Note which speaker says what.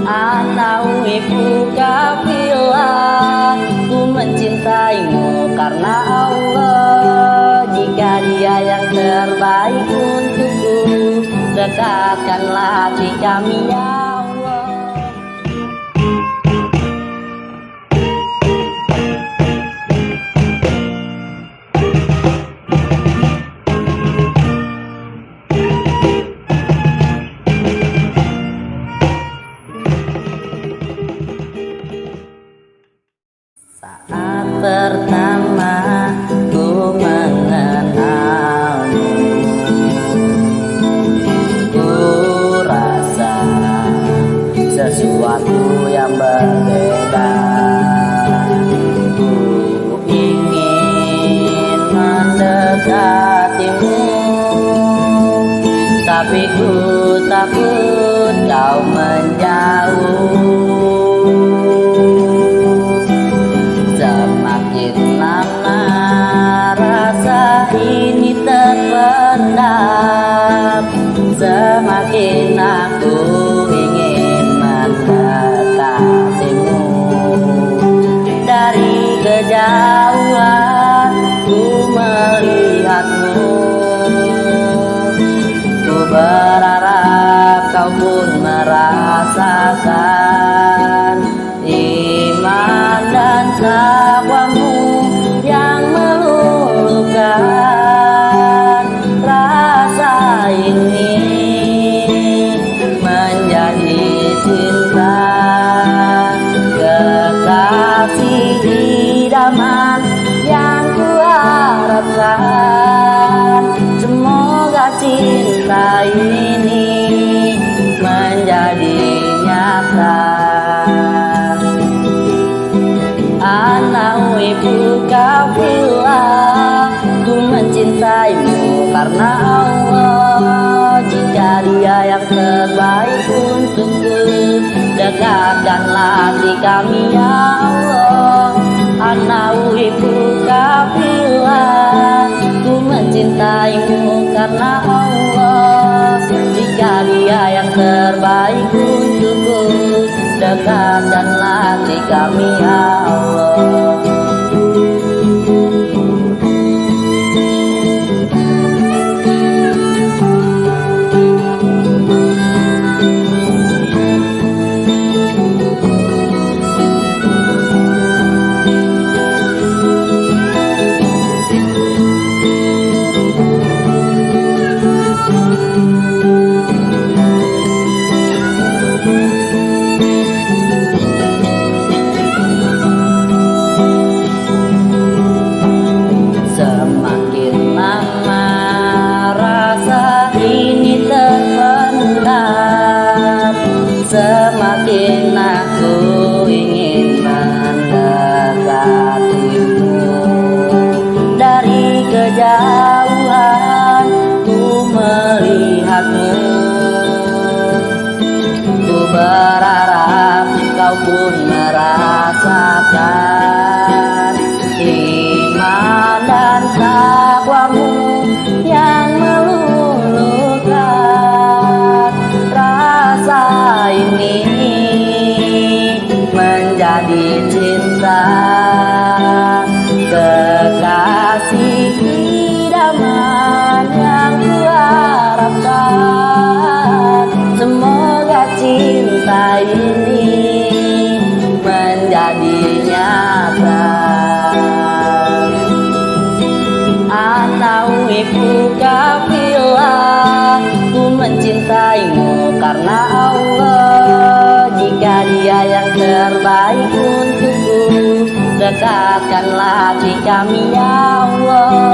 Speaker 1: Ana uhibbuka fillah, ku mencintaimu karena Allah. Jika Dia yang terbaik untukku, dekatkanlah hati kami ya Allah. Saat pertama ku mengenalmu, ku rasa sesuatu yang berbeda. Ku ingin mendekatimu, tapi ku takut kau menjauh. Semakin lama rasa ini terpendam, semakin aku ingin mendekatimu. Dari kejauhan ku melihatmu, ku berharap kau pun merasakan iman dan takwamu yang meluluhkan. Rasa ini menjadi cinta, kekasih idaman yang kuharapkan. Semoga cinta ini menjadi nyata. Ana uhibbuka fillah, ku mencintaimu karena Allah. Jika Dia yang terbaik untukku, dekatkanlah hati kami ya Allah. Ana uhibbuka fillah, ku mencintaimu karena Allah. Jika Dia yang terbaik untukku, dekatkanlah hati kami ya Allah. Semakin aku ingin mendekatimu. Dari kejauhan ku melihatmu, ku berharap kau pun merasakan iman dan takwamu yang meluluhkan. Rasa ini menjadi cinta, kekasih idaman yang kuharapkan. Semoga cinta ini menjadi nyata. Ana uhibbuka fillah, ku mencintaimu karena Allah. Jika Dia yang terbaik untukku, dekatkanlah hati kami ya Allah.